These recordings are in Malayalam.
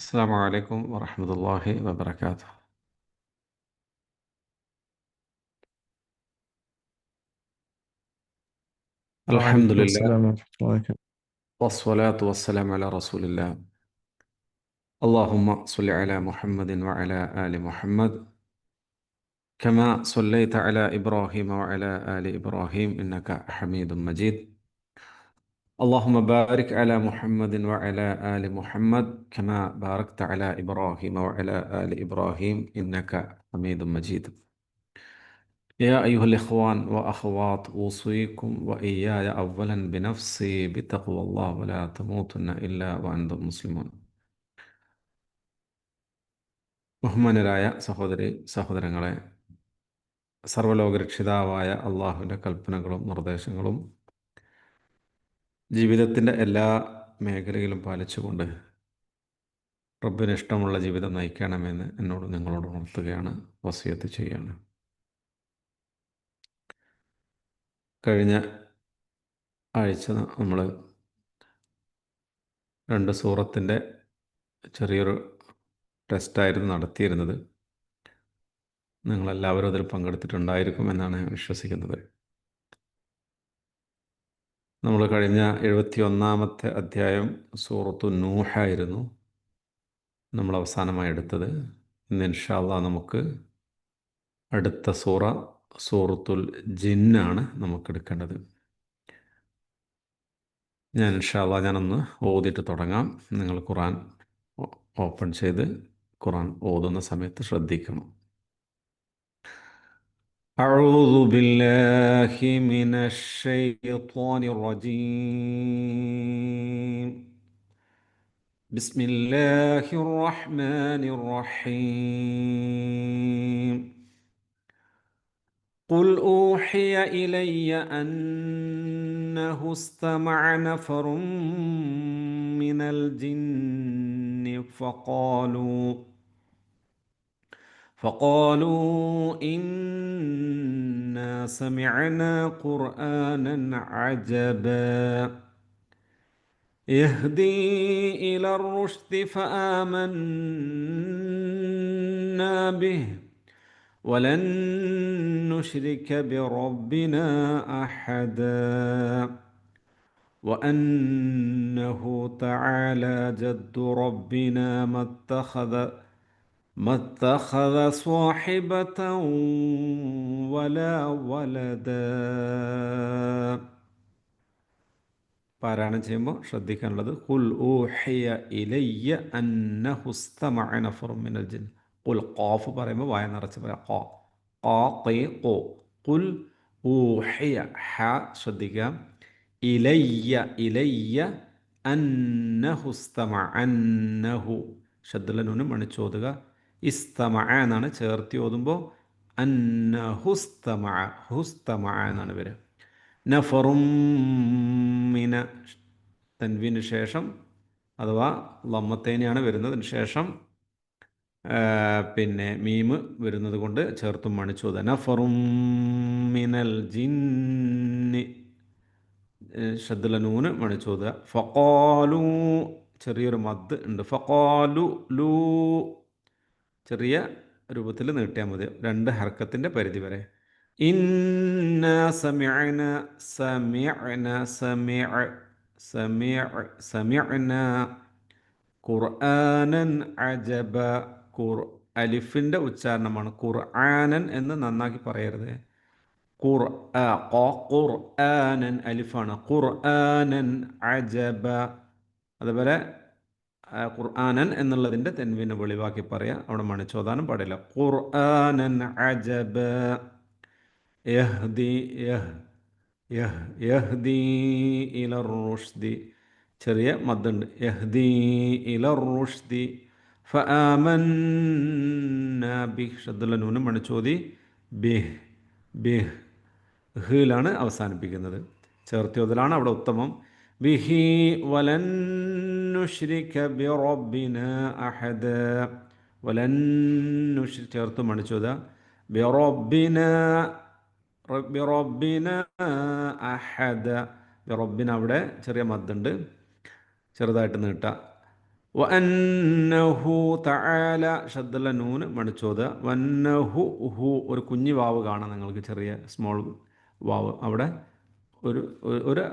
السلام عليكم ورحمة الله وبركاته. الحمد وعليكم لله السلام ورحمة الله وبركاته. والصلاة والسلام على رسول الله. اللهم صل على محمد وعلى آل محمد كما صليت على إبراهيم وعلى آل إبراهيم إنك حميد مجيد. اللهم بارك على محمد وعلى آل محمد كما باركت على إبراهيم وعلى آل إبراهيم إنك حميد مجيد. يا أيها الإخوان وأخوات أوصيكم وإياي أولا بنفسي بتقوى الله ولا تموتن إلا وأنتم مسلمون. ബഹുമാനരായ സഹോദരി സഹോദരങ്ങളെ, സർവ്വലോകരക്ഷിതാവായ അള്ളാഹുവിൻ്റെ കൽപ്പനകളും നിർദ്ദേശങ്ങളും ജീവിതത്തിൻ്റെ എല്ലാ മേഖലയിലും പാലിച്ചുകൊണ്ട് റബ്ബിന് ഇഷ്ടമുള്ള ജീവിതം നയിക്കണമെന്ന് എന്നോട് നിങ്ങളോട് ഉണർത്തുകയാണ്, വസിയത്ത് ചെയ്യാണ്. കഴിഞ്ഞ ആഴ്ച നമ്മൾ രണ്ട് സൂറത്തിൻ്റെ ചെറിയൊരു ടെസ്റ്റായിരുന്നു നടത്തിയിരുന്നത്. നിങ്ങളെല്ലാവരും അതിൽ പങ്കെടുത്തിട്ടുണ്ടായിരിക്കുമെന്നാണ് ഞാൻ വിശ്വസിക്കുന്നത്. നമ്മൾ കഴിഞ്ഞ 71-ാമത്തെ അധ്യായം സൂറത്തു നൂഹായിരുന്നു നമ്മൾ അവസാനമായി എടുത്തത്. ഇന്ന് ഇൻഷാ അല്ലാഹ് നമുക്ക് അടുത്ത സൂറത്തുൽ ജിന്നാണ് നമുക്കെടുക്കേണ്ടത്. ഇൻഷാ അല്ലാഹ് ഞാനൊന്ന് ഓതിയിട്ട് തുടങ്ങാം. നിങ്ങൾ ഖുർആൻ ഓപ്പൺ ചെയ്ത് ഖുർആൻ ഓതുന്ന സമയത്ത് ശ്രദ്ധിക്കണം. أعوذ بالله من الشيطان الرجيم. بسم الله الرحمن الرحيم. قل أوحي إلي أنه استمع نفر من الجن فقالوا إنا سمعنا قرآنا عجبا يهدي إلى الرشد فآمنا به ولن نشرك بربنا أحدا وأنه تعالى جد ربنا ما اتخذ صاحبة ولا ولدا. പാരായണം ചെയ്യുമ്പോൾ ശ്രദ്ധിക്കാനുള്ളത് ഖുൽ ഊഹിയ ഇലയ്യ അന്നഹു ഇസ്തമഅ നഫറും മിനൽ ജിൻ. ഖുൽ ഖാഫ് പറയുമ്പോൾ വായ നിറച്ച് പറയാം. ഖാ ഖാ ഖീ ഖു. ഖുൽ ഊഹിയ ഹ ശ്രദ്ധിക്കാം. ഇലയ്യ അന്നഹു ഇസ്തമഅ അന്നഹു ഷദ്ദുൽ നൂന് മണിച്ചോതുക. ഇസ്തമഅ എന്നാണ് ചേർത്തി ഓതുമ്പോൾ അന്നഹു ഇസ്തമഅ എന്നാണ് വരിക. നഫറും മിന തൻവീന് ശേഷം അഥവാ ലമ്മത്തേനെയാണ് വരുന്നതിന് ശേഷം പിന്നെ മീമ് വരുന്നത് കൊണ്ട് ചേർത്തും മണിച്ചോദ. നഫറും മിനൽ ജിന്നി ഷദ്ദുൽ നൂന് മണിച്ചോദ. ഫഖാലു ചെറിയൊരു മദ് ഉണ്ട്. ഫഖാലു ലൂ ചെറിയ രൂപത്തിൽ നീട്ടിയാൽ മതി, രണ്ട് ഹർക്കത്തിൻ്റെ പരിധി വരെ. ഇന്നാ സമിഅന ഖുർആനൻ അജബ. അലിഫിൻ്റെ ഉച്ചാരണമാണ്. ഖുർആനൻ എന്ന് നന്നാക്കി പറയരുത്. ഖുർആനൻ അലിഫാണ്. ഖുർആനൻ അജബ. അതുപോലെ ഖുർആനൻ എന്നുള്ളതിൻ്റെ തെൻവീനെ വെളിവാക്കി പറയാം, അവിടെ മണിച്ചോദാനും പാടില്ല. ഖുർആനൻ അജബ യഹ്ദി ഇലർ റുഷ്ദി ചെറിയ മദ്ദുണ്ട്. യഹ്ദി ഇലർ റുഷ്ദി ഫആമന്നാ ബിഹ് ഷദ്ദുൽ നൂന് മണിച്ചോദി ബിഹ് ഹിലാണ് അവസാനിപ്പിക്കുന്നത്. ചേർത്തിയോതിലാണ് അവിടെ ഉത്തമം. ബിഹി വലൻ നുശ്രിക ബിറബ്ബിനാ അഹദ. വലൻ ചേർത്ത് മണിച്ചോദ. ബിറബ്ബിനാ അഹദ. ബിറബ്ബിന അവിടെ ചെറിയ മദ്ദുണ്ട്, ചെറുതായിട്ട് നീട്ടാം. വന്നഹു തആല ഷദ്ദുള്ള നൂന് മണിച്ചോത് വന്നഹു ഹു ഒരു കുഞ്ഞു വാവ് കാണാം നിങ്ങൾക്ക്, ചെറിയ സ്മോൾ വാവ് അവിടെ ഒരു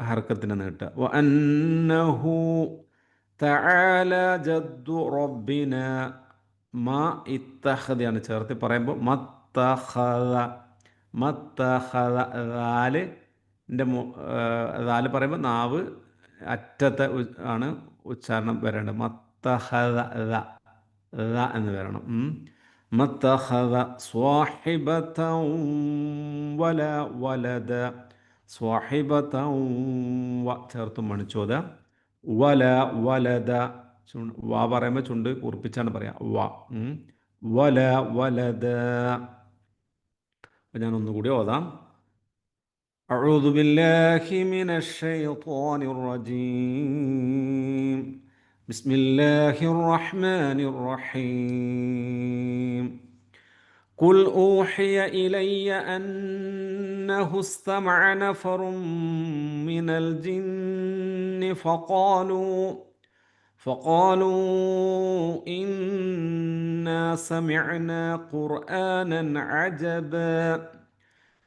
ഹർക്കത്തിൻ്റെ നീട്ടുക. വന്നഹു തആല ജദ്ദു റബ്ബിന മ ഇത്തഖദയാണ് ചേർത്ത് പറയുമ്പോൾ മത്തഖദ മത്തഖദ ദാല് പറയുമ്പോൾ നാവ് അറ്റത്തെ ആണ് ഉച്ചാരണം വരേണ്ടത്. മത്തഖദ എന്ന് വരണം. മത്തഖദ സ്വാഹിബതൻ വല വലദ സ്വാഹിബതൻ ചേർത്ത് മണിച്ചോദ വല വലദ വാ പറയുമ്പോൾ ചുണ്ട് കുറിപ്പിച്ചാണ് പറയാം. വല വലദ. അപ്പം ഞാൻ ഒന്നുകൂടി ഓതാം. أعوذ بالله من الشيطان الرجيم. بسم الله الرحمن الرحيم. قل أوحي إلي أنه استمع نفر من الجن فقالوا إنا سمعنا قرآنا عجبا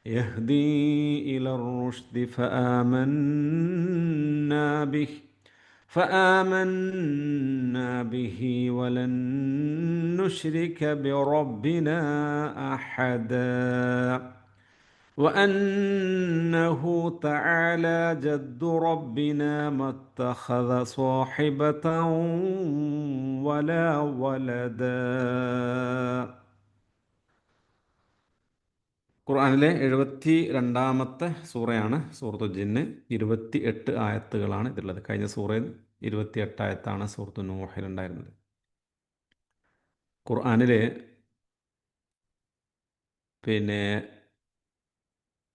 يهدي إلى الرشد فآمنا به ولن نشرك بربنا أحدا وأنه تعالى جد ربنا ما اتخذ صاحبة ولا ولدا. ഖുർആനിലെ 72ാമത്തെ സൂറയാണ് സൂറത്തു ജിന്ന്. 28 ആയത്തുകളാണ് ഇതിലുള്ളത്. കഴിഞ്ഞ സൂറയിൽ 28 ആയത്താണ് സൂറത്തു നൂഹിലുണ്ടായിരുന്നത്. ഖുർആനിലെ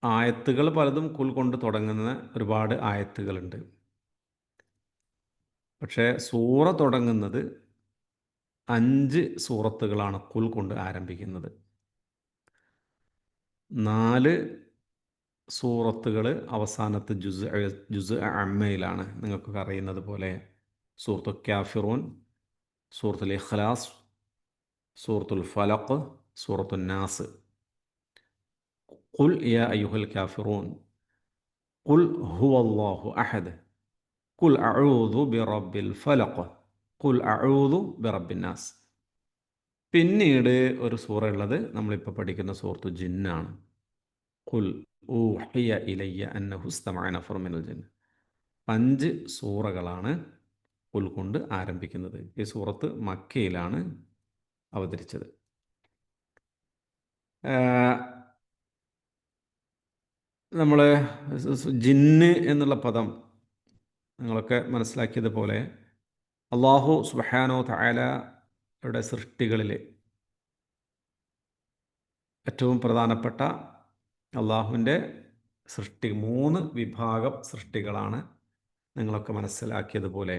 ആയത്തുകൾ പലതും കുൽ കൊണ്ട് തുടങ്ങുന്ന ഒരുപാട് ആയത്തുകളുണ്ട്. പക്ഷേ സൂറ തുടങ്ങുന്നത് 5 സൂറത്തുകളാണ് കുൽ കൊണ്ട് ആരംഭിക്കുന്നത്. 4 സൂറത്തുകൾ അവസാനത്തെ ജുസ് അമ്മയിലാണ്. നിങ്ങൾക്കൊക്കെ അറിയുന്നത് പോലെ സൂറത്തുൽ കാഫിറൂൻ, സൂറത്തുൽ ഇഖ്ലാസ്, സൂറത്തുൽ ഫലഖ്, സൂറത്തുൽ നാസ്. ഖുൽ യാ അയ്യുഹൽ കാഫിറൂൻ, ഖുൽ ഹുവല്ലാഹു അഹദ്, ഖുൽ അഊദു ബിറബ്ബിൽ ഫലഖ്, ഖുൽ അഊദു ബിറബ്ബിൻ നാസ്. പിന്നീട് ഒരു സൂറ ഉള്ളത് നമ്മളിപ്പോൾ പഠിക്കുന്ന സൂറത്തു ജിന്നാണ്. ഖുൽ ഊഹിയ ഇലയ്യ അന്നഹു ഇസ്തമഅ നഫറും മിനൽ ജിന്ന്. 5 സൂറകളാണ് ഖുൽ കൊണ്ട് ആരംഭിക്കുന്നത്. ഈ സൂറത്ത് മക്കയിലാണ് അവതരിച്ചത്. നമ്മൾ ജിന്ന് എന്നുള്ള പദം നിങ്ങളൊക്കെ മനസ്സിലാക്കിയതുപോലെ അല്ലാഹു സുബ്ഹാനഹു തആലയുടെ സൃഷ്ടികളിൽ ഏറ്റവും പ്രധാനപ്പെട്ട അള്ളാഹുവിൻ്റെ 3 വിഭാഗം സൃഷ്ടികളാണ്. നിങ്ങളൊക്കെ മനസ്സിലാക്കിയതുപോലെ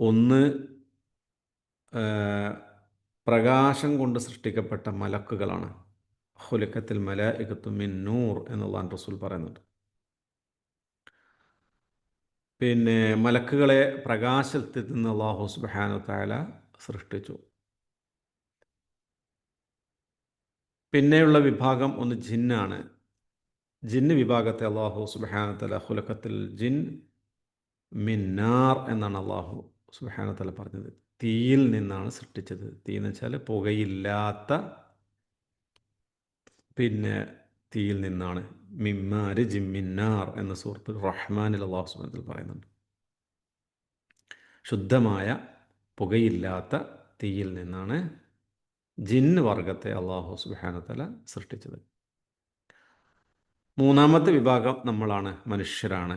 ഒന്ന് പ്രകാശം കൊണ്ട് സൃഷ്ടിക്കപ്പെട്ട മലക്കുകളാണ്. ഖുലിഖത്തിൽ മലായികത്തു മിൻ നൂർ എന്നുള്ളതാണ് റസൂൽ പറയുന്നുണ്ട്. മലക്കുകളെ പ്രകാശത്തിൽ നിന്ന് അല്ലാഹു സുബ്ഹാനഹു തആല സൃഷ്ടിച്ചു. പിന്നെയുള്ള വിഭാഗം ഒന്ന് ജിന്നാണ്. ജിന്ന് വിഭാഗത്തെ അല്ലാഹു സുബ്ഹാനഹു തആല ഖുലിഖത്തിൽ ജിൻ മിൻ നാർ എന്നാണ് അല്ലാഹു സുബ്ഹാനഹു തആല പറഞ്ഞത്. തീയിൽ നിന്നാണ് സൃഷ്ടിച്ചത്. തീ എന്ന് വെച്ചാൽ പുകയില്ലാത്ത തീയിൽ നിന്നാണ്. മിമ്മാര് ജിമ്മിന്നാർ എന്ന സൂറത്ത് റഹ്മാനിൽ അല്ലാഹു സുബ്ഹാനഹു തആല പറയുന്നുണ്ട്. ശുദ്ധമായ പുകയില്ലാത്ത തീയിൽ നിന്നാണ് ജിന്ന് വർഗത്തെ അല്ലാഹു സുബ്ഹാനഹു തആല സൃഷ്ടിച്ചത്. 3ാമത്തെ വിഭാഗം നമ്മളാണ്, മനുഷ്യരാണ്.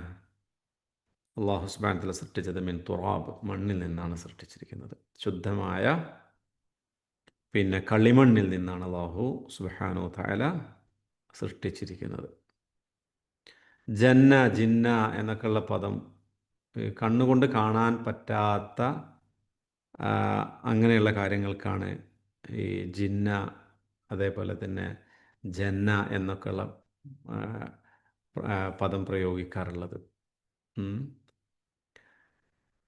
അല്ലാഹു സുബ്ഹാനഹു തആല സൃഷ്ടിച്ചത് മിൻ തുറാബ്, മണ്ണിൽ നിന്നാണ് സൃഷ്ടിച്ചിരിക്കുന്നത്. ശുദ്ധമായ കളിമണ്ണിൽ നിന്നാണ് അല്ലാഹു സുബ്ഹാനഹു തആല സൃഷ്ടിച്ചിരിക്കുന്നത്. ജിന്ന എന്നൊക്കെയുള്ള പദം കണ്ണുകൊണ്ട് കാണാൻ പറ്റാത്ത അങ്ങനെയുള്ള കാര്യങ്ങൾക്കാണ് ഈ ജിന്ന, അതേപോലെ തന്നെ ജന്ന എന്നൊക്കെയുള്ള പദം പ്രയോഗിക്കാറുള്ളത്.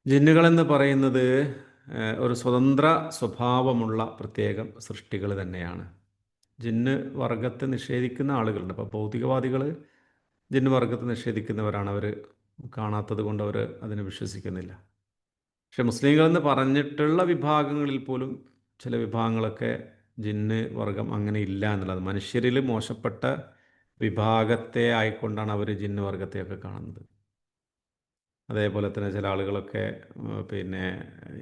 ജിന്നുകളെന്ന് പറയുന്നത് ഒരു സ്വതന്ത്ര സ്വഭാവമുള്ള പ്രത്യേകം സൃഷ്ടികൾ തന്നെയാണ്. ജിന്ന് വർഗത്തെ നിഷേധിക്കുന്ന ആളുകളുണ്ട്. അപ്പോൾ ഭൗതികവാദികൾ ജിന്ന് വർഗത്തെ നിഷേധിക്കുന്നവരാണ്. അവർ കാണാത്തത് കൊണ്ട് അവർ അതിനെ വിശ്വസിക്കുന്നില്ല. പക്ഷെ മുസ്ലിങ്ങളെന്ന് പറഞ്ഞിട്ടുള്ള വിഭാഗങ്ങളിൽ പോലും ചില വിഭാഗങ്ങളൊക്കെ ജിന്ന് വർഗം അങ്ങനെ ഇല്ല എന്നുള്ളത്, മനുഷ്യരിൽ മോശപ്പെട്ട വിഭാഗത്തെ ആയിക്കൊണ്ടാണ് അവർ ജിന്ന് വർഗത്തെയൊക്കെ കാണുന്നത്. അതേപോലെ തന്നെ ചില ആളുകളൊക്കെ പിന്നെ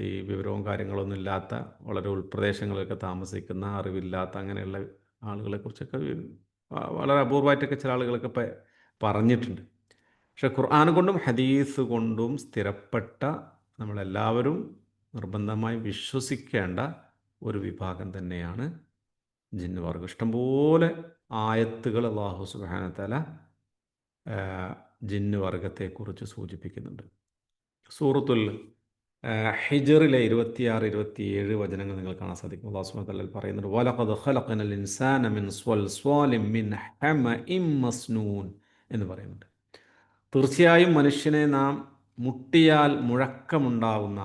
ഈ വിവരവും കാര്യങ്ങളൊന്നും ഇല്ലാത്ത വളരെ ഉൾപ്രദേശങ്ങളിലൊക്കെ താമസിക്കുന്ന അറിവില്ലാത്ത അങ്ങനെയുള്ള ആളുകളെക്കുറിച്ചൊക്കെ വളരെ അപൂർവമായിട്ടൊക്കെ ചില ആളുകളൊക്കെ പറഞ്ഞിട്ടുണ്ട്. പക്ഷെ ഖുർആൻ കൊണ്ടും ഹദീസ് കൊണ്ടും സ്ഥിരപ്പെട്ട നമ്മളെല്ലാവരും നിർബന്ധമായി വിശ്വസിക്കേണ്ട ഒരു വിഭാഗം തന്നെയാണ് ജിന്ന് വർഗം. ഇഷ്ടംപോലെ ആയത്തുകൾ അല്ലാഹു സുബ്ഹാനഹു വ തആല ജിന്ന് വർഗത്തെക്കുറിച്ച് സൂചിപ്പിക്കുന്നുണ്ട്. സൂറത്തുൽ ഹിജറിലെ 26-27 വചനങ്ങൾ നിങ്ങൾ കാണാൻ സാധിക്കും. അല്ലാഹു സുബ്ഹാനഹു വ തആല പറയുന്നുണ്ട്, വലഖദ് ഖലഖനൽ ഇൻസാന മിൻ സ്വൽസ്വാലിൻ മിൻ ഹമഇം മസ്നൂൻ എന്ന് പറയുന്നുണ്ട്. തീർച്ചയായും മനുഷ്യനെ നാം മുട്ടിയാൽ മുഴക്കമുണ്ടാവുന്ന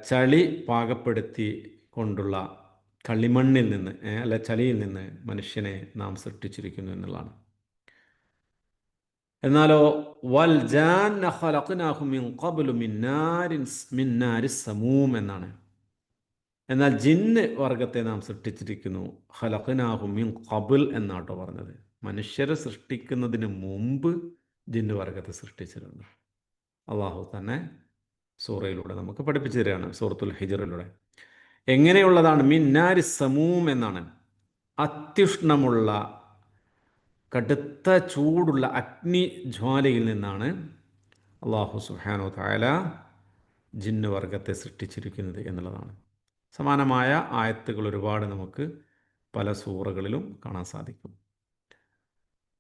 ചളി പാകപ്പെടുത്തി കൊണ്ടുള്ള കളിമണ്ണിൽ നിന്ന് അല്ല ചളിയിൽ നിന്ന് മനുഷ്യനെ നാം സൃഷ്ടിച്ചിരിക്കുന്നു എന്നുള്ളതാണ്. എന്നാലോ വൽ ജാന്ന ഖലഖനാഹു മിൻ ഖബ്ലു മിൻ നാരിസ് സമൂം എന്നാണ്. എന്നാൽ ജിന്ന് വർഗത്തെ നാം സൃഷ്ടിച്ചിരിക്കുന്നു ഖലഖനാഹു മിൻ ഖബ്ൽ എന്നാട്ടോ പറഞ്ഞത്. മനുഷ്യരെ സൃഷ്ടിക്കുന്നതിന് മുമ്പ് ജിന്ന് വർഗത്തെ സൃഷ്ടിച്ചിട്ടുണ്ട്. അള്ളാഹു തന്നെ സൂറയിലൂടെ നമുക്ക് പഠിപ്പിച്ചു തരികയാണ്, സൂറത്തുൽ ഹിജറിലൂടെ. എങ്ങനെയുള്ളതാണ്? മിൻ നാരിസ് സമൂം എന്നാണ്. അത്യുഷ്ണമുള്ള കടുത്ത ചൂടുള്ള അഗ്നി ജ്വാലയിൽ നിന്നാണ് അല്ലാഹു സുബ്ഹാനഹു വ തആല ജിന്ന് വർഗത്തെ സൃഷ്ടിച്ചിരിക്കുന്നത് എന്നുള്ളതാണ്. സമാനമായ ആയത്തുകൾ ഒരുപാട് നമുക്ക് പല സൂറകളിലും കാണാൻ സാധിക്കും.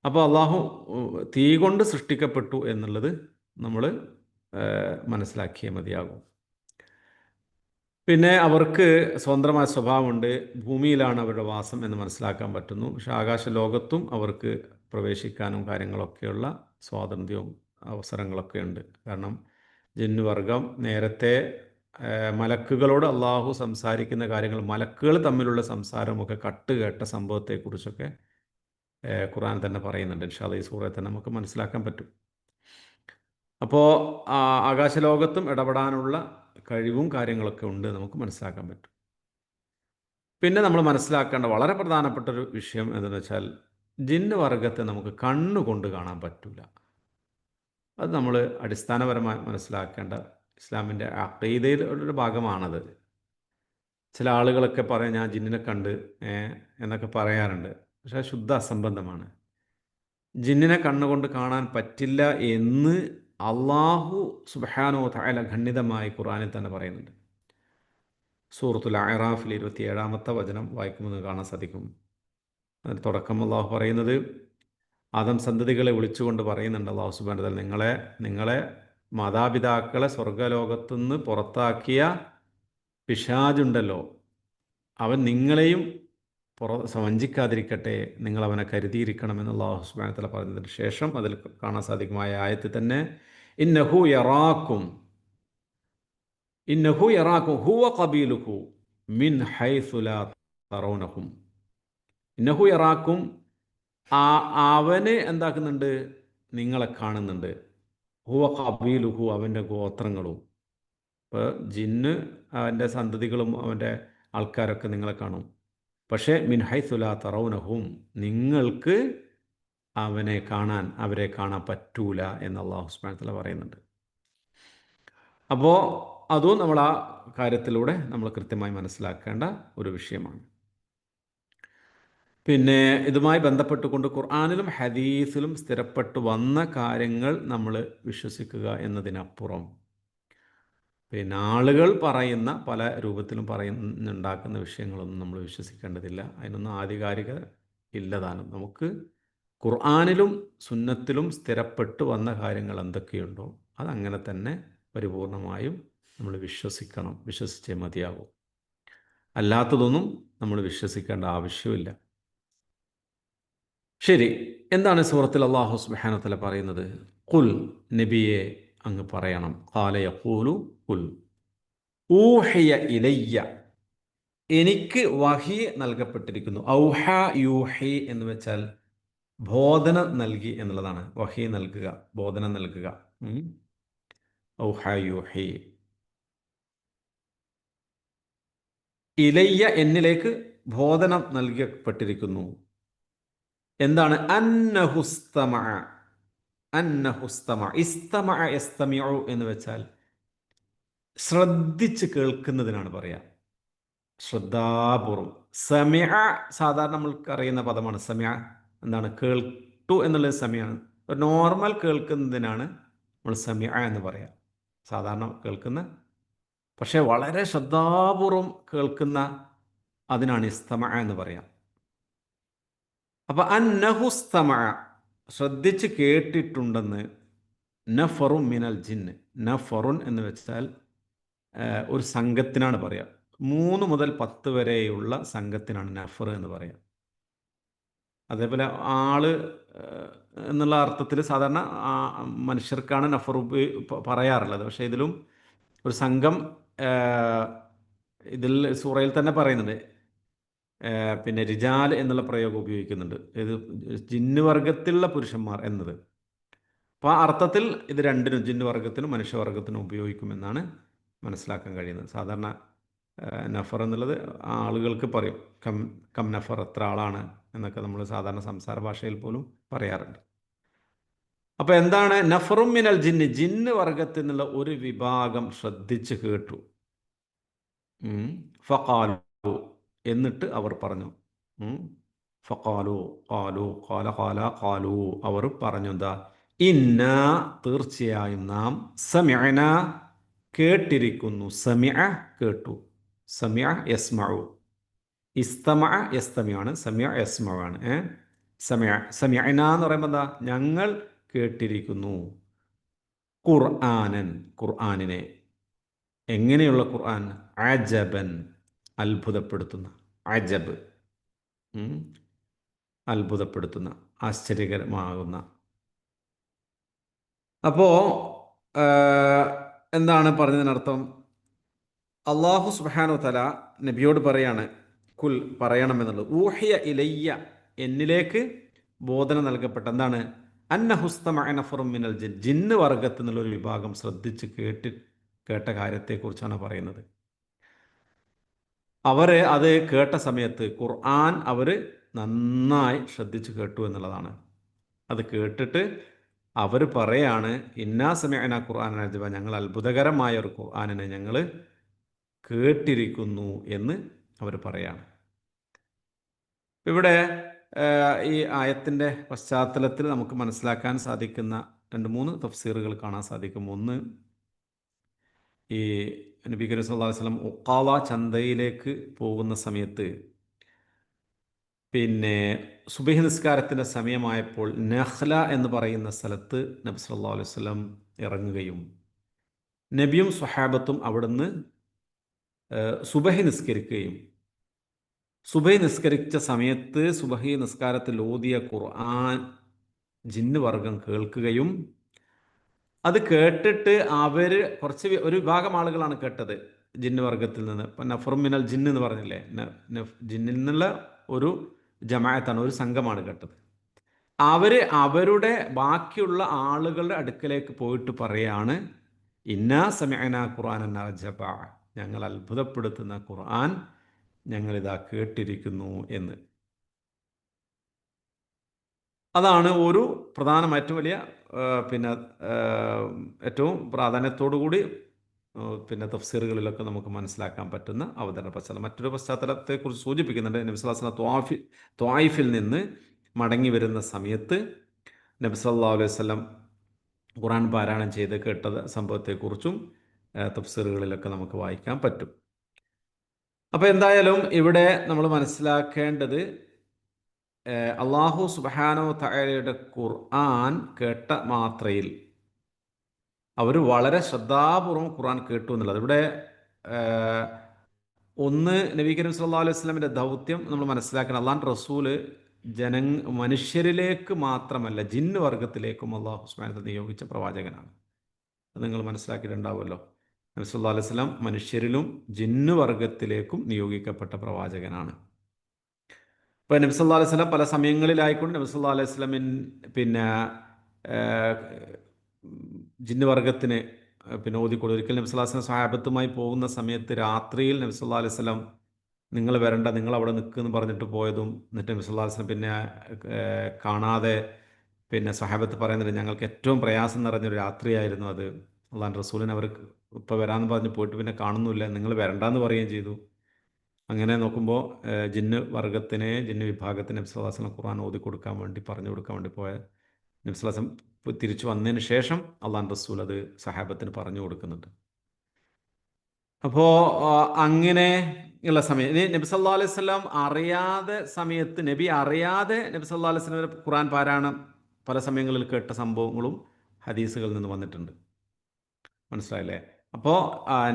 അപ്പോൾ അള്ളാഹു തീ കൊണ്ട് സൃഷ്ടിക്കപ്പെട്ടു എന്നുള്ളത് നമ്മൾ മനസ്സിലാക്കിയേ മതിയാകും. പിന്നെ അവർക്ക് സ്വതന്ത്രമായ സ്വഭാവമുണ്ട്. ഭൂമിയിലാണ് അവരുടെ വാസം എന്ന് മനസ്സിലാക്കാൻ പറ്റുന്നു. പക്ഷേ ആകാശ ലോകത്തും അവർക്ക് പ്രവേശിക്കാനും കാര്യങ്ങളൊക്കെയുള്ള സ്വാതന്ത്ര്യവും അവസരങ്ങളൊക്കെ ഉണ്ട്. കാരണം ജിന്നുവർഗം നേരത്തെ മലക്കുകളോട് അള്ളാഹു സംസാരിക്കുന്ന കാര്യങ്ങൾ, മലക്കുകൾ തമ്മിലുള്ള സംസാരമൊക്കെ കട്ടുകേട്ട സംഭവത്തെക്കുറിച്ചൊക്കെ ഖുർആൻ തന്നെ പറയുന്നുണ്ട്. ഇൻഷാ അല്ലാഹ് ഈ സൂറയിൽ തന്നെ നമുക്ക് മനസ്സിലാക്കാൻ പറ്റും. അപ്പോൾ ആകാശലോകത്തും ഇടപെടാനുള്ള കഴിവും കാര്യങ്ങളൊക്കെ ഉണ്ട് നമുക്ക് മനസ്സിലാക്കാൻ പറ്റും. പിന്നെ നമ്മൾ മനസ്സിലാക്കേണ്ട വളരെ പ്രധാനപ്പെട്ടൊരു വിഷയം എന്തെന്ന് വെച്ചാൽ, ജിന്ന് വർഗത്തെ നമുക്ക് കണ്ണുകൊണ്ട് കാണാൻ പറ്റില്ല. അത് നമ്മൾ അടിസ്ഥാനപരമായി മനസ്സിലാക്കേണ്ട ഇസ്ലാമിൻ്റെ അഖീദയുടെ ഭാഗമാണത്. ചില ആളുകളൊക്കെ പറയാം ഞാൻ ജിന്നിനെ കണ്ട് എന്നൊക്കെ പറയാറുണ്ട്. പക്ഷേ ശുദ്ധ അസംബന്ധമാണ്. ജിന്നിനെ കണ്ണുകൊണ്ട് കാണാൻ പറ്റില്ല എന്ന് അള്ളാഹു സുബ്ഹാനഹു വ തആല ഖണ്ഡിതമായി ഖുർആനിൽ തന്നെ പറയുന്നുണ്ട്. സൂറത്തുൽ അഅറാഫിൽ 27-ാമത്തെ വചനം വായിക്കുമെന്ന് കാണാൻ സാധിക്കും. അതിന് തുടക്കം അള്ളാഹു പറയുന്നത്, ആദം സന്തതികളെ വിളിച്ചുകൊണ്ട് പറയുന്നുണ്ട് അള്ളാഹു സുബ്ഹാനഹു വ തആല, നിങ്ങളെ മാതാപിതാക്കളെ സ്വർഗ്ഗലോകത്തുനിന്ന് പുറത്താക്കിയ പിശാചുണ്ടല്ലോ, അവൻ നിങ്ങളെയും വഞ്ചിക്കാതിരിക്കട്ടെ, നിങ്ങൾ അവനെ കരുതിയിരിക്കണമെന്ന് അല്ലാഹു സുബ്ഹാനഹു വ തആല പറഞ്ഞതിന് ശേഷം അതിൽ കാണാൻ സാധിക്കുമായ ആയത്തിൽ തന്നെ ഇന്നഹു യറാക്കും ഹുവ ഖബീലുഹു മിൻ ഹൈസു ലാ തറൗനഹും. ഇന്നഹു യറാക്കും, അവന് എന്താക്കുന്നുണ്ട്? നിങ്ങളെ കാണുന്നുണ്ട്. ഹുവ ഖബീലുഹു, അവൻ്റെ ഗോത്രങ്ങളും. ഇപ്പോൾ ജിന്ന് അവൻ്റെ സന്തതികളും അവൻ്റെ ആൾക്കാരൊക്കെ നിങ്ങളെ കാണും. പക്ഷേ മിൻ ഹൈസു ലാ തറൗനഹും, നിങ്ങൾക്ക് അവരെ കാണാൻ പറ്റൂല എന്ന് അല്ലാഹു സുബ്ഹാനഹു വ തആല പറയുന്നുണ്ട്. അപ്പോൾ അതും നമ്മൾ ആ കാര്യത്തിലൂടെ നമ്മൾ കൃത്യമായി മനസ്സിലാക്കേണ്ട ഒരു വിഷയമാണ്. പിന്നെ ഇതുമായി ബന്ധപ്പെട്ടുകൊണ്ട് ഖുർആനിലും ഹദീസിലും സ്ഥിരപ്പെട്ടു വന്ന കാര്യങ്ങൾ നമ്മൾ വിശ്വസിക്കുക എന്നതിനപ്പുറം പിന്നെ ആളുകൾ പറയുന്ന പല രൂപത്തിലും ഉണ്ടാക്കുന്ന വിഷയങ്ങളൊന്നും നമ്മൾ വിശ്വസിക്കേണ്ടതില്ല. അതിനൊന്നും ആധികാരികത ഇല്ലതാനും. നമുക്ക് ഖുർആനിലും സുന്നത്തിലും സ്ഥിരപ്പെട്ടു വന്ന കാര്യങ്ങൾ എന്തൊക്കെയുണ്ടോ അതങ്ങനെ തന്നെ പരിപൂർണമായും നമ്മൾ വിശ്വസിച്ചേ മതിയാകും. അല്ലാത്തതൊന്നും നമ്മൾ വിശ്വസിക്കേണ്ട ആവശ്യമില്ല. ശരി, എന്താണ് സൂറത്തിൽ അല്ലാഹു സുബ്ഹാനഹു വ തആല പറയുന്നത്? ഖുൽ, നബിയെ അങ്ങ് പറയണം. ഖാല യഖൂലു ഖുൽ ഊഹിയ ഇലയ്യ, എനിക്ക് വഹി നൽകപ്പെട്ടിരിക്കുന്നു. ഔഹ യൂഹി എന്ന് വെച്ചാൽ ബോധനം നൽകി എന്നുള്ളതാണ്. വഹി നൽകുക, ബോധനം നൽകുക. ഔഹ യൂഹി, ഇലയ്യ എന്നിലേക്ക് ബോധനം നൽകപ്പെട്ടിരിക്കുന്നു. എന്താണ്? അന്നഹുസ്തമ, അന്നഹുസ്തമ, ഇസ്തമ യസ്തമിഉ എന്ന് വെച്ചാൽ ശ്രദ്ധിച്ച് കേൾക്കുന്നതിനാണ് പറയാ, ശ്രദ്ധാപൂർവം. സമിഅ സാധാരണ നമ്മൾക്ക് അറിയുന്ന പദമാണ്. സമിഅ എന്താണ്? കേട്ടു എന്നുള്ളത് സമിയാണ്. ഒരു നോർമൽ കേൾക്കുന്നതിനാണ് നമ്മൾ സമിഅ എന്ന് പറയാം, സാധാരണ കേൾക്കുന്ന. പക്ഷെ വളരെ ശ്രദ്ധാപൂർവം കേൾക്കുന്ന അതിനാണ് ഇസ്തമ എന്ന് പറയാം. അപ്പൊ അന്നഹുസ്തമ, ശ്രദ്ധിച്ച് കേട്ടിട്ടുണ്ടെന്ന്. നഫറുൻ മിനൽ ജിന്ന്, നഫറുൻ എന്ന് വെച്ചാൽ ഒരു സംഘത്തിനാണ് പറയാം. 3 മുതൽ 10 വരെയുള്ള സംഘത്തിനാണ് നഫർ എന്ന് പറയാം. അതേപോലെ ആള് എന്നുള്ള അർത്ഥത്തിൽ സാധാരണ മനുഷ്യർക്കാണ് നഫർ പറയാറുള്ളത്. പക്ഷെ ഇതിലും ഒരു സംഘം, ഇതിൽ സൂറയിൽ തന്നെ പറയുന്നുണ്ട്. പിന്നെ റിജാൽ എന്നുള്ള പ്രയോഗം ഉപയോഗിക്കുന്നുണ്ട്. ഇത് ജിന്ന് വർഗത്തിലുള്ള പുരുഷന്മാർ എന്നത്. അപ്പോൾ ആ അർത്ഥത്തിൽ ഇത് രണ്ടിനും, ജിന്ന് വർഗത്തിനും മനുഷ്യവർഗത്തിനും ഉപയോഗിക്കുമെന്നാണ് മനസ്സിലാക്കാൻ കഴിയുന്നത്. സാധാരണ നഫർ എന്നുള്ളത് ആളുകൾക്ക് പറയും. കം കം നഫർ, എത്ര ആളാണ് എന്നൊക്കെ നമ്മൾ സാധാരണ സംസാര ഭാഷയിൽ പോലും പറയാറുണ്ട്. അപ്പോൾ എന്താണ്? നഫറും മിനൽ ജിന്ന്, ജിന്ന് വർഗത്തിൽ നിന്നുള്ള ഒരു വിഭാഗം ശ്രദ്ധിച്ച് കേട്ടു. ഫഖാലു, എന്നിട്ട് അവർ പറഞ്ഞു. ഫഖാലു, ഖാലു, ഖാല, ഖാല, ഖാലു, അവർ പറഞ്ഞു. എന്താ? ഇന്ന, തീർച്ചയായും നാം, സമിഅന, കേട്ടിരിക്കുന്നു. സമിഅ കേട്ടു, സമിഅ യസ്മഉ, ഇസ്തമഅ യസ്തമിയാണ്, സമിഅ യസ്മഉ ആണ്. സമിഅ, സമിഅന എന്ന് പറയുമ്പോൾ എന്താ? ഞങ്ങൾ കേട്ടിരിക്കുന്നു. ഖുർആനൻ, ഖുർആനിനെ. എങ്ങനെയുള്ള ഖുർആൻ? അജബൻ, അത്ഭുതപ്പെടുത്തുന്ന. അജബ്, അത്ഭുതപ്പെടുത്തുന്ന, ആശ്ചര്യകരമാകുന്ന. അപ്പോ എന്താണ് പറഞ്ഞതിനർത്ഥം? അള്ളാഹു സുബ്ഹാനഹു വ തആല നബിയോട് പറയാണ്, കുൽ, പറയണമെന്നുള്ളത്. ഊഹിയ ഇലയ്യ, എന്നിലേക്ക് ബോധനം നൽകപ്പെട്ട. എന്താണ്? അന്നഹുസ്തമഅ നഫറും മിനൽ ജിൻ, ജിന്ന് വർഗത്തിൽ നിന്നുള്ള ഒരു വിഭാഗം ശ്രദ്ധിച്ച് കേട്ട കാര്യത്തെക്കുറിച്ചാണ് പറയുന്നത്. അവര് അത് കേട്ട സമയത്ത് ഖുർആൻ അവര് നന്നായി ശ്രദ്ധിച്ച് കേട്ടു എന്നുള്ളതാണ്. അത് കേട്ടിട്ട് അവർ പറയാണ്, ഇന്നാ സമിഅനാ ഖുർആനൻ അജബ, ഞങ്ങൾ അത്ഭുതകരമായ ഒരു ഖുർആനിനെ ഞങ്ങൾ കേട്ടിരിക്കുന്നു എന്ന് അവർ പറയാണ്. ഇവിടെ ഈ ആയത്തിൻ്റെ പശ്ചാത്തലത്തിൽ നമുക്ക് മനസ്സിലാക്കാൻ സാധിക്കുന്ന 2-3 തഫ്സീറുകൾ കാണാൻ സാധിക്കും. ഒന്ന്, ഈ നബി കരീം സല്ലല്ലാഹു അലൈഹി വസല്ലം ഉഖാവ ചന്തയിലേക്ക് പോകുന്ന സമയത്ത്, പിന്നെ സുബഹി നിസ്കാരത്തിൻ്റെ സമയമായപ്പോൾ നഖ്ല എന്ന് പറയുന്ന സ്ഥലത്ത് നബി സല്ലല്ലാഹു അലൈഹി വസല്ലം ഇറങ്ങുകയും നബിയും സ്വഹാബത്തും അവിടുന്ന് സുബഹി നിസ്കരിക്കുകയും, സുബഹി നിസ്കരിച്ച സമയത്ത് സുബഹി നിസ്കാരത്തിൽ ഓതിയ ഖുർആൻ ജിന്ന് വർഗം കേൾക്കുകയും, അത് കേട്ടിട്ട് അവർ ഒരു വിഭാഗം ആളുകളാണ് കേട്ടത് ജിന്ന് വർഗത്തിൽ നിന്ന്. ഇപ്പം നഫറും മിനൽ ജിന്ന് എന്ന് പറഞ്ഞില്ലേ, ജിന്നിൽ നിന്നുള്ള ഒരു ജമാഅത്താണ്, ഒരു സംഘമാണ് കേട്ടത്. അവരുടെ ബാക്കിയുള്ള ആളുകളുടെ അടുക്കലേക്ക് പോയിട്ട് പറയാണ്, ഇന്നാ സമിഅനാ ഖുർആനൻ അജബ, ഞങ്ങൾ അത്ഭുതപ്പെടുത്തുന്ന ഖുർആൻ ഞങ്ങളിതാ കേട്ടിരിക്കുന്നു എന്ന്. അതാണ് ഒരു പ്രധാനം, ഏറ്റവും വലിയ പിന്നെ ഏറ്റവും പ്രാധാന്യത്തോടു കൂടി പിന്നെ തഫ്സീറുകളിലൊക്കെ നമുക്ക് മനസ്സിലാക്കാൻ പറ്റുന്ന അവതരണ പശ്ചാത്തലം. മറ്റൊരു പശ്ചാത്തലത്തെക്കുറിച്ച് സൂചിപ്പിക്കുന്നുണ്ട്. നബി സല്ലല്ലാഹു അലൈഹി വസല്ലം ത്വായിഫിൽ നിന്ന് മടങ്ങി വരുന്ന സമയത്ത് നബി സല്ലല്ലാഹു അലൈഹി വസല്ലം ഖുർആൻ പാരായണം ചെയ്ത് കേട്ട സംഭവത്തെക്കുറിച്ചും തഫ്സീറുകളിലൊക്കെ നമുക്ക് വായിക്കാൻ പറ്റും. അപ്പോൾ എന്തായാലും ഇവിടെ നമ്മൾ മനസ്സിലാക്കേണ്ടത്, അള്ളാഹു സുബ്ഹാനഹു വ തആലയുടെ ഖുർആൻ കേട്ട മാത്രയിൽ അവർ വളരെ ശ്രദ്ധാപൂർവം ഖുർആൻ കേട്ടു എന്നുള്ളത്. ഇവിടെ ഒന്ന്, നബി കരീം സല്ലല്ലാഹു അലൈഹി വസല്ലമിൻ്റെ ദൗത്യം നമ്മൾ മനസ്സിലാക്കണം. അള്ളാഹുവിൻ്റെ റസൂല് മനുഷ്യരിലേക്ക് മാത്രമല്ല ജിന്ന് വർഗത്തിലേക്കും അള്ളാഹു സുബ്ഹാനഹു വ തആല നിയോഗിച്ച പ്രവാചകനാണ്. അത് നിങ്ങൾ മനസ്സിലാക്കിയിട്ടുണ്ടാവുമല്ലോ. നബി സല്ലല്ലാഹു അലൈഹി വസല്ലം മനുഷ്യരിലും ജിന്നു വർഗത്തിലേക്കും നിയോഗിക്കപ്പെട്ട പ്രവാചകനാണ്. ഇപ്പോൾ നബി സല്ലല്ലാഹു അലൈഹി വസല്ലം പല സമയങ്ങളിലായിക്കൊണ്ട് നബി സല്ലല്ലാഹു അലൈഹി വസല്ലമിൻ പിന്നെ ഏഹ്, ജിന്ന് വർഗത്തിന് പിന്നെ ഓതിക്കൊടു. ഒരിക്കൽ നബി സല്ലല്ലാഹു അലൈഹി വസല്ലം സ്വഹാബത്തുമായി പോകുന്ന സമയത്ത് രാത്രിയിൽ നബി സല്ലല്ലാഹു അലൈഹി വസല്ലം നിങ്ങൾ വരണ്ട, നിങ്ങൾ അവിടെ നിൽക്കുമെന്ന് പറഞ്ഞിട്ട് പോയതും, എന്നിട്ട് നബി സല്ലല്ലാഹു അലൈഹി വസല്ലം പിന്നെ കാണാതെ പിന്നെ സ്വഹാബത്ത് പറയുന്നുണ്ട്, ഞങ്ങൾക്ക് ഏറ്റവും പ്രയാസം നിറഞ്ഞൊരു രാത്രിയായിരുന്നു അത്. അള്ളാഹുവിൻ്റെ റസൂലിനെ അവർ ഇപ്പോൾ വരാമെന്ന് പറഞ്ഞ് പോയിട്ട് പിന്നെ കാണുന്നില്ല, നിങ്ങൾ വരണ്ടാന്ന് പറയുകയും ചെയ്തു. അങ്ങനെ നോക്കുമ്പോൾ ജിന്ന് വർഗത്തിന്, ജിന്ന് വിഭാഗത്തിന് നബി സല്ലല്ലാഹു അലൈഹി വസല്ലം ഖുർആൻ ഓതി കൊടുക്കാൻ വേണ്ടി, പറഞ്ഞു കൊടുക്കാൻ വേണ്ടി പോയ നബി സല്ലല്ലാഹു അലൈഹി വസല്ലം തിരിച്ചു വന്നതിന് ശേഷം അള്ളാഹുവിൻ്റെ റസൂൽ അത് സഹാബത്തിന് പറഞ്ഞു കൊടുക്കുന്നുണ്ട്. അപ്പോൾ അങ്ങനെ ഉള്ള സമയം ഇനി നബി സല്ലല്ലാഹു അലൈഹി വസല്ലം അറിയാതെ സമയത്ത്, നബി അറിയാതെ നബി സല്ലല്ലാഹു അലൈഹി വസല്ലം ഖുർആൻ പാരായണം പല സമയങ്ങളിൽ കേട്ട സംഭവങ്ങളും ഹദീസുകളിൽ നിന്ന് വന്നിട്ടുണ്ട്. മനസ്സിലായില്ലേ? അപ്പോൾ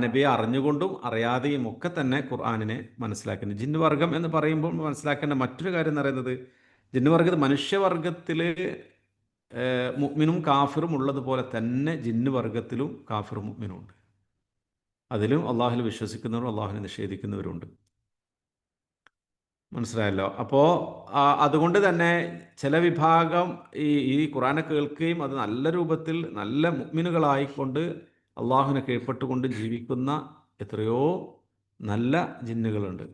നബിയെ അറിഞ്ഞുകൊണ്ടും അറിയാതെയും ഒക്കെ തന്നെ ഖുർആനിനെ മനസ്സിലാക്കുന്നു. ജിന്ന് വർഗം എന്ന് പറയുമ്പോൾ മനസ്സിലാക്കേണ്ട മറ്റൊരു കാര്യം എന്ന് പറയുന്നത്, ജിന്ന് വർഗത്തിൽ മനുഷ്യവർഗത്തിൽ മുഅ്മിനും കാഫിറും ഉള്ളതുപോലെ തന്നെ ജിന്ന് വർഗത്തിലും കാഫിറും മുഅ്മിനും ഉണ്ട്. അതിലും അള്ളാഹുവിൽ വിശ്വസിക്കുന്നവരും അള്ളാഹുവിനെ നിഷേധിക്കുന്നവരുണ്ട്. മനസ്സിലായല്ലോ? അപ്പോൾ അതുകൊണ്ട് തന്നെ ചില വിഭാഗം ഈ ഖുർആനെ കേൾക്കുകയും അത് നല്ല രൂപത്തിൽ നല്ല മുഅ്മിനുകളായിക്കൊണ്ട് അള്ളാഹുവിനെ കീഴ്പ്പെട്ടുകൊണ്ട് ജീവിക്കുന്ന എത്രയോ നല്ല ജിന്നുകളുണ്ട്.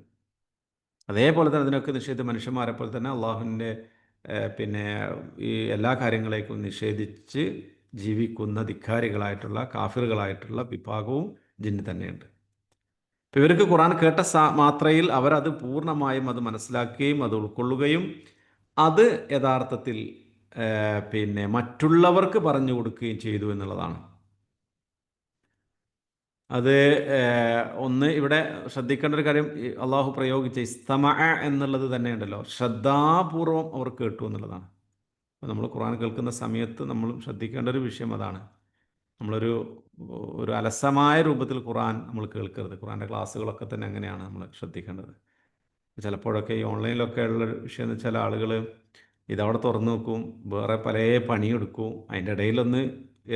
അതേപോലെ തന്നെ അതിനൊക്കെ നിഷേധിച്ച മനുഷ്യന്മാരെ പോലെ തന്നെ അള്ളാഹുവിൻ്റെ പിന്നെ ഈ എല്ലാ കാര്യങ്ങളേക്കും നിഷേധിച്ച് ജീവിക്കുന്ന ധിക്കാരികളായിട്ടുള്ള കാഫിറുകളായിട്ടുള്ള വിഭാഗവും ജിന്ന് തന്നെയുണ്ട്. അപ്പോൾ ഇവർക്ക് ഖുർആൻ കേട്ട മാത്രയിൽ അവരത് പൂർണ്ണമായും അത് മനസ്സിലാക്കുകയും അത് ഉൾക്കൊള്ളുകയും അത് യഥാർത്ഥത്തിൽ പിന്നെ മറ്റുള്ളവർക്ക് പറഞ്ഞു കൊടുക്കുകയും ചെയ്തു എന്നുള്ളതാണ്. അത് ഒന്ന് ഇവിടെ ശ്രദ്ധിക്കേണ്ട ഒരു കാര്യം, അള്ളാഹു പ്രയോഗിച്ച ഇസ്തമഅ എന്നുള്ളത് തന്നെ ഉണ്ടല്ലോ, ശ്രദ്ധാപൂർവം അവർ കേട്ടു എന്നുള്ളതാണ്. അപ്പോൾ നമ്മൾ ഖുർആൻ കേൾക്കുന്ന സമയത്ത് നമ്മളും ശ്രദ്ധിക്കേണ്ട ഒരു വിഷയം അതാണ്. നമ്മളൊരു ഒരു അലസമായ രൂപത്തിൽ ഖുർആൻ നമ്മൾ കേൾക്കരുത്. ഖുർആൻ്റെ ക്ലാസ്സുകളൊക്കെ തന്നെ അങ്ങനെയാണ് നമ്മൾ ശ്രദ്ധിക്കേണ്ടത്. ചിലപ്പോഴൊക്കെ ഈ ഓൺലൈനിലൊക്കെ ഉള്ള വിഷയം എന്ന് വെച്ചാൽ ആളുകൾ ഇതവിടെ തുറന്നു നോക്കും, വേറെ പല പണിയെടുക്കും, അതിൻ്റെ ഇടയിലൊന്ന്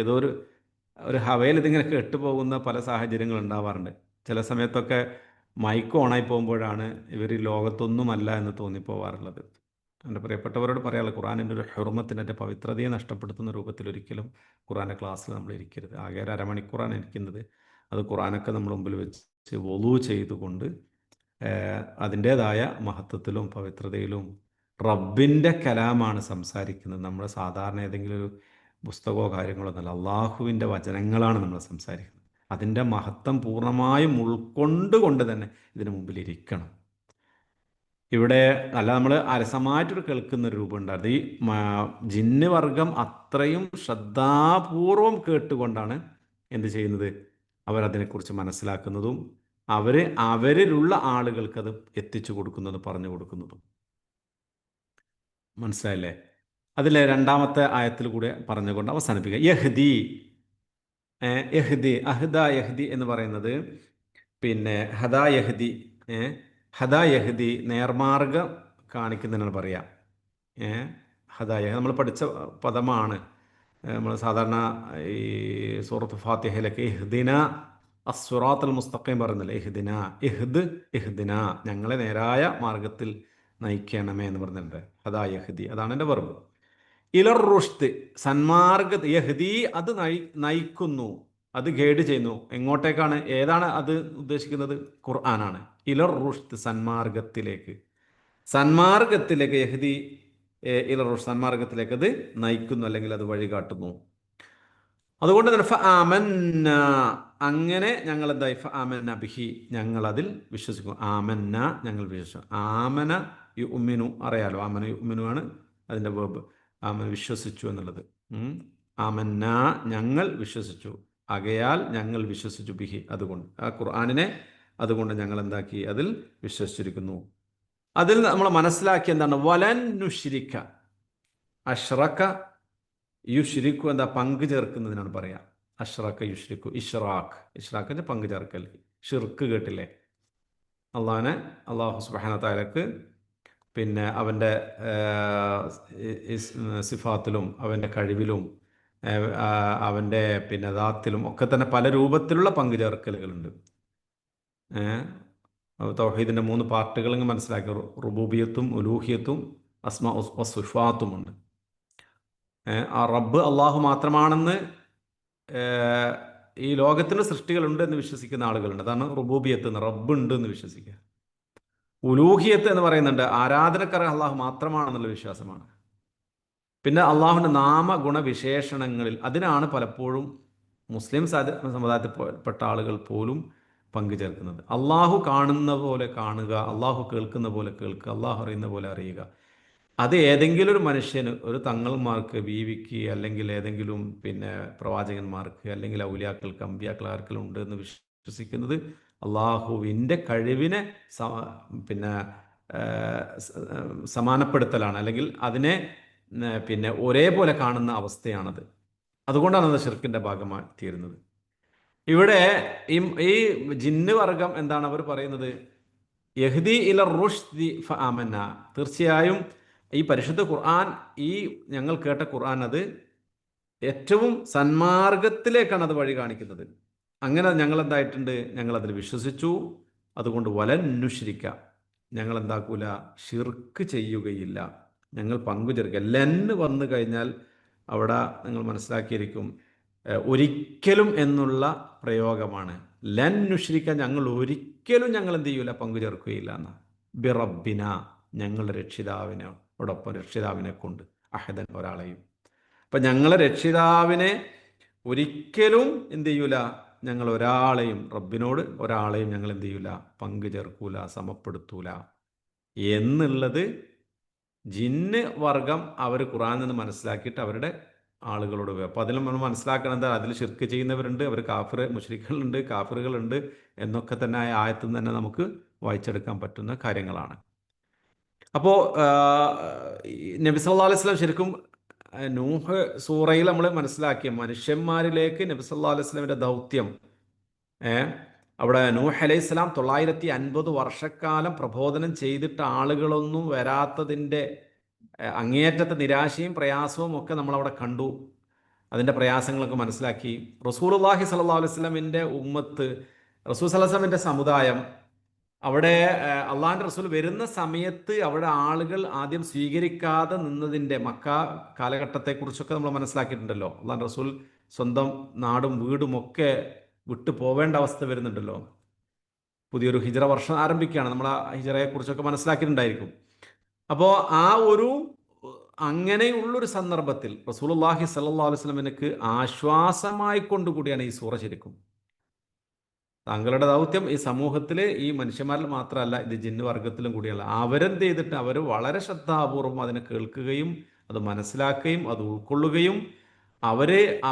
ഏതോ ഒരു ഹവയിൽ ഇതിങ്ങനെ കെട്ടുപോകുന്ന പല സാഹചര്യങ്ങൾ ഉണ്ടാവാറുണ്ട്. ചില സമയത്തൊക്കെ മൈക്ക് ഓണായി പോകുമ്പോഴാണ് ഇവർ ലോകത്തൊന്നുമല്ല എന്ന് തോന്നിപ്പോവാറുള്ളത്. എൻ്റെ പ്രിയപ്പെട്ടവരോട് പറയാനുള്ളത്, ഖുർആനിൻ്റെ ഒരു ഹുർമത്തിൻ്റെ, എൻ്റെ പവിത്രതയെ നഷ്ടപ്പെടുത്തുന്ന രൂപത്തിൽ ഒരിക്കലും ഖുർആൻ്റെ ക്ലാസ്സിൽ നമ്മൾ ഇരിക്കരുത്. ആകെ ഒരു അരമണിക്കൂറാണ് ഇരിക്കുന്നത്. അത് ഖുർആനൊക്കെ നമ്മൾ മുമ്പിൽ വെച്ച് വൊളൂ ചെയ്തുകൊണ്ട് അതിൻ്റേതായ മഹത്വത്തിലും പവിത്രതയിലും റബ്ബിൻ്റെ കലാമാണ് സംസാരിക്കുന്നത്. നമ്മൾ സാധാരണ ഏതെങ്കിലും ഒരു പുസ്തകമോ കാര്യങ്ങളോ എന്നല്ല, അള്ളാഹുവിൻ്റെ വചനങ്ങളാണ് നമ്മൾ സംസാരിക്കുന്നത്. അതിൻ്റെ മഹത്വം പൂർണ്ണമായും ഉൾക്കൊണ്ടുകൊണ്ട് തന്നെ ഇതിനു മുമ്പിൽ ഇരിക്കണം. ഇവിടെ അല്ല നമ്മൾ അലസമായിട്ടൊരു കേൾക്കുന്നൊരു രൂപം ഉണ്ടായിരുന്നു. ഈ ജിന്ന് വർഗം അത്രയും ശ്രദ്ധാപൂർവം കേട്ടുകൊണ്ടാണ് എന്ത് ചെയ്യുന്നത്, അവരതിനെക്കുറിച്ച് മനസ്സിലാക്കുന്നതും അവരിലുള്ള ആളുകൾക്ക് അത് എത്തിച്ചു കൊടുക്കുന്നതും പറഞ്ഞു കൊടുക്കുന്നതും. മനസ്സിലായില്ലേ? അതിലെ രണ്ടാമത്തെ ആയത്തിൽ കൂടെ പറഞ്ഞുകൊണ്ട് അവസാനിപ്പിക്കുക. യഹ്ദി, യഹ്ദി, അഹ്ദ യഹ്ദി എന്ന് പറയുന്നത് പിന്നെ ഹദാ യഹ്ദി, ഹദാ യഹ്ദി നേർമാർഗം കാണിക്കുന്നതിനാണ് പറയാം. ഹദാ യഹ്ദി നമ്മൾ പഠിച്ച പദമാണ്. നമ്മൾ സാധാരണ ഈ സൂറത്ത് ഫാത്തിഹയിലൊക്കെ ഇഹ്ദിന അസ്സുറാത്തുൽ മുസ്തഖീം പറയുന്നില്ല, ഇഹ്ദിന ഇഹ്ദിന ഞങ്ങളെ നേരായ മാർഗത്തിൽ നയിക്കണമേ എന്ന് പറഞ്ഞിട്ടുണ്ട്. ഹദാ യഹ്ദി, അതാണ് എൻ്റെ വെർബ്. ഇലർ റുഷ്ദ് സന്മാർഗ, യഹ്ദി അത് നയിക്കുന്നു, അത് ഗൈഡ് ചെയ്യുന്നു. എങ്ങോട്ടേക്കാണ്? ഏതാണ് അത് ഉദ്ദേശിക്കുന്നത്? ഖുർആനാണ്. ഇലർ റുഷ്ദ് സന്മാർഗത്തിലേക്ക്, സന്മാർഗത്തിലേക്ക് യഹ്ദി ഇലർ റുഷ്ദ് സന്മാർഗത്തിലേക്ക് അത് നയിക്കുന്നു, അല്ലെങ്കിൽ അത് വഴികാട്ടുന്നു. അതുകൊണ്ട് തന്നെ ഫആമന്ന, അങ്ങനെ ഞങ്ങൾ എന്തായി, ഫആമന്ന ബിഹി ഞങ്ങളതിൽ വിശ്വസിക്കും. ആമന്ന ഞങ്ങൾ വിശ്വസിക്കും. ആമന യുഅ്മിനു അറിയാലോ, ആമന യുഅ്മിനു ആണ് അതിൻ്റെ വേർബ്. ആമന വിശ്വസിച്ചു എന്നുള്ളത്. ആമന്ന ഞങ്ങൾ വിശ്വസിച്ചു, ആകയാൽ ഞങ്ങൾ വിശ്വസിച്ചു ബിഹി അതുകൊണ്ട്, ആ ഖുർആനിനെ അതുകൊണ്ട് ഞങ്ങൾ എന്താക്കി, അതിൽ വിശ്വസിച്ചിരിക്കുന്നു. അതിൽ നമ്മൾ മനസ്സിലാക്കി എന്താണ്, വലൻ നുശ്രിക, അഷ്റക യുശ്രിക്കു എന്താ, പങ്കു ചേർക്കുന്നതിനാണ് പറയാ. അഷ്റക യുശ്രിക്കു, ഇഷ്റാഖ്, ഇഷ്റാഖിന്റെ പങ്കു ചേർക്കൽ, ഷിർക്ക് കേട്ടില്ലേ? അള്ളാഹു സുബ്ഹാനഹു വ തആലക്ക് പിന്നെ അവൻ്റെ സിഫാത്തിലും അവൻ്റെ കഴിവിലും അവൻ്റെ പിന്നെ ദാത്തിലും ഒക്കെ തന്നെ പല രൂപത്തിലുള്ള പങ്കുചേർക്കലുകളുണ്ട്. തൗഹീദിൻ്റെ 3 പാർട്ടുകൾ ഇങ്ങ് മനസ്സിലാക്കി. റുബൂബിയത്തും ഉലൂഹിയത്തും അസ്മാ വസുഫാത്തുമുണ്ട്. ആ റബ്ബ് അള്ളാഹു മാത്രമാണെന്ന് ഈ ലോകത്തിന് സൃഷ്ടികളുണ്ട് എന്ന് വിശ്വസിക്കുന്ന ആളുകളുണ്ട്. അതാണ് റുബൂബിയത്ത് എന്ന്, റബ്ബ് ഉണ്ട് എന്ന് വിശ്വസിക്കുക. ഉലൂഹിയത്ത് എന്ന് പറയുന്നുണ്ട്, ആരാധനക്കാർ അള്ളാഹു മാത്രമാണെന്നുള്ള വിശ്വാസമാണ്. പിന്നെ അള്ളാഹുവിൻ്റെ നാമഗുണവിശേഷണങ്ങളിൽ, അതിനാണ് പലപ്പോഴും മുസ്ലിം സമുദായത്തിൽപ്പെട്ട ആളുകൾ പോലും പങ്കുചേർക്കുന്നത്. അള്ളാഹു കാണുന്ന പോലെ കാണുക, അള്ളാഹു കേൾക്കുന്ന പോലെ കേൾക്കുക, അള്ളാഹു അറിയുന്ന പോലെ അറിയുക. അത് ഏതെങ്കിലും ഒരു മനുഷ്യന്, ഒരു തങ്ങൾമാർക്ക്, ബീവിക്ക്, അല്ലെങ്കിൽ ഏതെങ്കിലും പിന്നെ പ്രവാചകന്മാർക്ക്, അല്ലെങ്കിൽ ഔലിയാക്കൾക്ക്, അമ്പിയാക്കൾ ആർക്കെങ്കിലും ഉണ്ട് എന്ന് വിശ്വസിക്കുന്നത് അള്ളാഹുവിൻ്റെ കഴിവിനെ പിന്നെ സമാനപ്പെടുത്തലാണ്, അല്ലെങ്കിൽ അതിനെ പിന്നെ ഒരേപോലെ കാണുന്ന അവസ്ഥയാണത്. അതുകൊണ്ടാണ് അത് ശിർക്കിൻ്റെ ഭാഗമായി തീരുന്നത്. ഇവിടെ ഈ ജിന്ന് വർഗം എന്താണ് അവർ പറയുന്നത്? യഹ്ദി ഇല റുഷ്ദി ഫഅമന്ന. തീർച്ചയായും ഈ പരിശുദ്ധ ഖുർആൻ, ഈ ഞങ്ങൾ കേട്ട ഖുർആൻ, അത് ഏറ്റവും സന്മാർഗത്തിലേക്കാണ് അത് വഴി കാണിക്കുന്നത്. അങ്ങനെ ഞങ്ങൾ എന്തായിട്ടുണ്ട്? ഞങ്ങൾ അതിൽ വിശ്വസിച്ചു. അതുകൊണ്ട് വലന്നുശ്രിക്ക, ഞങ്ങൾ എന്താക്കൂല, ഷിർക്ക് ചെയ്യുകയില്ല, ഞങ്ങൾ പങ്കുചേർക്കുക. ലെന്ന് വന്നു കഴിഞ്ഞാൽ അവിടെ നിങ്ങൾ മനസ്സിലാക്കിയിരിക്കും, ഒരിക്കലും എന്നുള്ള പ്രയോഗമാണ്. ലൻ നുശ്രിക്ക, ഞങ്ങൾ ഒരിക്കലും ഞങ്ങൾ എന്ത് ചെയ്യൂല, പങ്കുചേർക്കുകയില്ല എന്ന്. ബിറബിന, ഞങ്ങളുടെ രക്ഷിതാവിനോടൊപ്പം, രക്ഷിതാവിനെ കൊണ്ട്, അഹദൻ, ഒരാളെയും. അപ്പം ഞങ്ങളെ രക്ഷിതാവിനെ ഒരിക്കലും എന്ത് ചെയ്യൂല, ഞങ്ങൾ ഒരാളെയും, റബ്ബിനോട് ഒരാളെയും ഞങ്ങൾ എന്ത് ചെയ്യൂല, പങ്കു ചേർക്കൂല, സമപ്പെടുത്തൂല എന്നുള്ളത് ജിന്ന് വർഗം അവർ ഖുർആനിൽ നിന്ന് മനസ്സിലാക്കിയിട്ട് അവരുടെ ആളുകളോട് പോയി. അപ്പോൾ അതിൽ നമ്മൾ മനസ്സിലാക്കണം എന്താ, അതിൽ ശിർക്ക് ചെയ്യുന്നവരുണ്ട്, അവർ കാഫിർ, മുശ്രിക്കുകളുണ്ട്, കാഫിറുകളുണ്ട് എന്നൊക്കെ തന്നെ ആ ആയത്തിൽ തന്നെ നമുക്ക് വായിച്ചെടുക്കാൻ പറ്റുന്ന കാര്യങ്ങളാണ്. അപ്പോൾ നബി സല്ലല്ലാഹു അലൈഹി വസല്ലം ശരിക്കും നൂഹ് സൂറയിൽ നമ്മൾ മനസ്സിലാക്കിയ മനുഷ്യന്മാരിലേക്ക് നബി സല്ലല്ലാഹു അലൈഹി വസല്ലമിൻ്റെ ദൗത്യം, അവിടെ നൂഹ് അലൈഹിസ്സലാം 950 വർഷക്കാലം പ്രബോധനം ചെയ്തിട്ട് ആളുകളൊന്നും വരാത്തതിൻ്റെ അങ്ങേയറ്റത്തെ നിരാശയും പ്രയാസവും ഒക്കെ നമ്മളവിടെ കണ്ടു. അതിൻ്റെ പ്രയാസങ്ങളൊക്കെ മനസ്സിലാക്കി. റസൂലുള്ളാഹി സ്വല്ലല്ലാഹു അലൈഹി വസല്ലമിൻ്റെ ഉമ്മത്ത്, റസൂൽ സ്വല്ലല്ലാഹു അലൈഹി വസല്ലമിൻ്റെ സമുദായം, അവിടെ അള്ളാഹിൻ്റെ റസൂൽ വരുന്ന സമയത്ത് അവിടെ ആളുകൾ ആദ്യം സ്വീകരിക്കാതെ നിന്നതിൻ്റെ മക്ക കാലഘട്ടത്തെക്കുറിച്ചൊക്കെ നമ്മൾ മനസ്സിലാക്കിയിട്ടുണ്ടല്ലോ. അള്ളാഹിൻ്റെ റസൂൽ സ്വന്തം നാടും വീടും ഒക്കെ വിട്ടു പോവേണ്ട അവസ്ഥ വരുന്നുണ്ടല്ലോ. പുതിയൊരു ഹിജ്റ വർഷം ആരംഭിക്കുകയാണ്. നമ്മൾ ആ ഹിജ്റയെക്കുറിച്ചൊക്കെ മനസ്സിലാക്കിയിട്ടുണ്ടായിരിക്കും. അപ്പോൾ ആ ഒരു അങ്ങനെയുള്ളൊരു സന്ദർഭത്തിൽ റസൂലുള്ളാഹി സ്വല്ലല്ലാഹു അലൈഹി വസല്ലമക്ക് ആശ്വാസമായി കൊണ്ടുകൂടിയാണ് ഈ സൂറ ശരിക്കും. താങ്കളുടെ ദൗത്യം ഈ സമൂഹത്തിൽ, ഈ മനുഷ്യന്മാരിൽ മാത്രമല്ല, ഇത് ജിന്ന് വർഗത്തിലും കൂടിയല്ല. അവരെന്ത് ചെയ്തിട്ട് അവർ വളരെ ശ്രദ്ധാപൂർവം അതിനെ കേൾക്കുകയും അത് മനസ്സിലാക്കുകയും അത് ഉൾക്കൊള്ളുകയും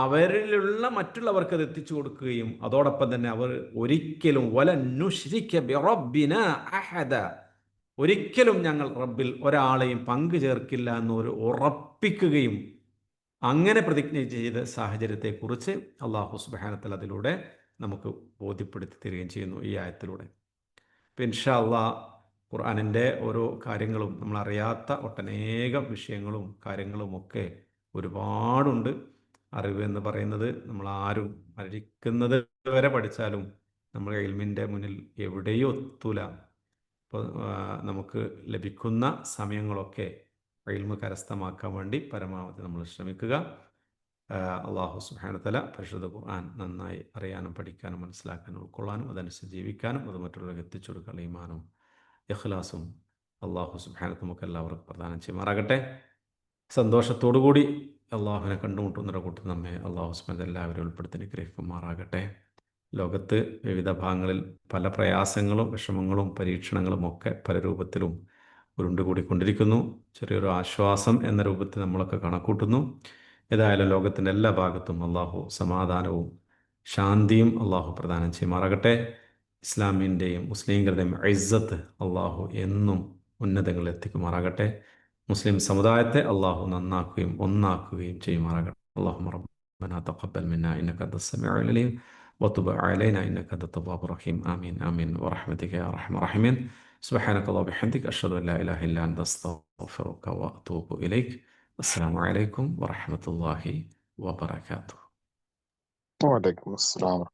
അവരിലുള്ള മറ്റുള്ളവർക്ക് അത് എത്തിച്ചു കൊടുക്കുകയും അതോടൊപ്പം തന്നെ അവർ ഒരിക്കലും വലന്നുശ്രിക ബിറബ്ബിന അഹദ, ഒരിക്കലും ഞങ്ങൾ റബ്ബിൽ ഒരാളെയും പങ്കു ചേർക്കില്ല എന്നൊരു ഉറപ്പിക്കുകയും അങ്ങനെ പ്രതിജ്ഞ ചെയ്ത സാഹചര്യത്തെക്കുറിച്ച് അല്ലാഹു സുബ്ഹാനഹു വ തആല അതിലൂടെ നമുക്ക് ബോധ്യപ്പെടുത്തി തരികയും ചെയ്യുന്നു ഈ ആയത്തിലൂടെ. ഇപ്പം ഇൻഷാ അല്ലാഹ് ഖുർആനിൻ്റെ ഓരോ കാര്യങ്ങളും, നമ്മളറിയാത്ത ഒട്ടനേകം വിഷയങ്ങളും കാര്യങ്ങളും ഒക്കെ ഒരുപാടുണ്ട്. അറിവ് എന്ന് പറയുന്നത് നമ്മൾ ആരും മരിക്കുന്നത് വരെ പഠിച്ചാലും നമ്മൾ ഇൽമിൻ്റെ മുന്നിൽ എവിടെയും എത്തൂല. അപ്പോൾ നമുക്ക് ലഭിക്കുന്ന സമയങ്ങളൊക്കെ ഇൽമ് കരസ്ഥമാക്കാൻ വേണ്ടി പരമാവധി നമ്മൾ ശ്രമിക്കുക. അല്ലാഹു സുബ്ഹാനഹു വ തആല പരിശുദ്ധ ഖുർആൻ നന്നായി അറിയാനും പഠിക്കാനും മനസ്സിലാക്കാനും ഉൾക്കൊള്ളാനും അതനുസരിച്ച് ജീവിക്കാനും അത് മറ്റുള്ളവർക്ക് എത്തിച്ചു കൊടുക്കാനുള്ള ഈമാനും ഇഖ്ലാസും അല്ലാഹു സുബ്ഹാനഹു നമുക്ക് എല്ലാവർക്കും പ്രദാനം ചെയ്യുമാറാകട്ടെ. സന്തോഷത്തോടുകൂടി അള്ളാഹുവിനെ കണ്ടുമുട്ടുന്നവരുടെ കൂട്ടത്തിൽ നമ്മെ അല്ലാഹു സുബ്ഹാനഹു വ തആല എല്ലാവരും ഉൾപ്പെടുത്തി അനുഗ്രഹിക്കുമാറാകട്ടെ. ലോകത്ത് വിവിധ ഭാഗങ്ങളിൽ പല പ്രയാസങ്ങളും വിഷമങ്ങളും പരീക്ഷണങ്ങളും ഒക്കെ പല രൂപത്തിലും ഉരുണ്ടുകൂടിക്കൊണ്ടിരിക്കുന്നു. ചെറിയൊരു ആശ്വാസം എന്ന രൂപത്തിൽ നമ്മളൊക്കെ കണക്കൂട്ടുന്നു. ഏതായാലും ലോകത്തിൻ്റെ എല്ലാ ഭാഗത്തും അള്ളാഹു സമാധാനവും ശാന്തിയും അള്ളാഹു പ്രദാനം ചെയ്യുമാറാകട്ടെ. ഇസ്ലാമിൻ്റെയും മുസ്ലിങ്ങളുടെയും ഇസ്സത്ത് അള്ളാഹു എന്നും ഉന്നതങ്ങളിൽ എത്തിക്കുമാറാകട്ടെ. മുസ്ലിം സമുദായത്തെ അള്ളാഹു നന്നാക്കുകയും ഒന്നാക്കുകയും ചെയ്യുമാറാകട്ടെ. അല്ലാഹുമ്മ റബ്ബനാ തഖബ്ബൽ മിന്നാ ഇന്നക അൻതസ് സമീഉൽ അലീം വതുബ് അലൈനാ ഇന്നക അൻതത് തവ്വാബുർ റഹീം. ആമീൻ ആമീൻ വറഹ്മതിക യാ അർഹമർ റഹീമീൻ. സുബ്ഹാനക അല്ലാഹു ബിഹംദിക അഷ്ഹദു അൻ ലാ ഇലാഹ ഇല്ലാ അൻത അസ്തഗ്ഫിറുക വഅതൂബു ഇലൈക്. അസ്സലാമു അലൈക്കും വറഹ്മത്തുള്ളാഹി وبركاته. وعليكم السلام.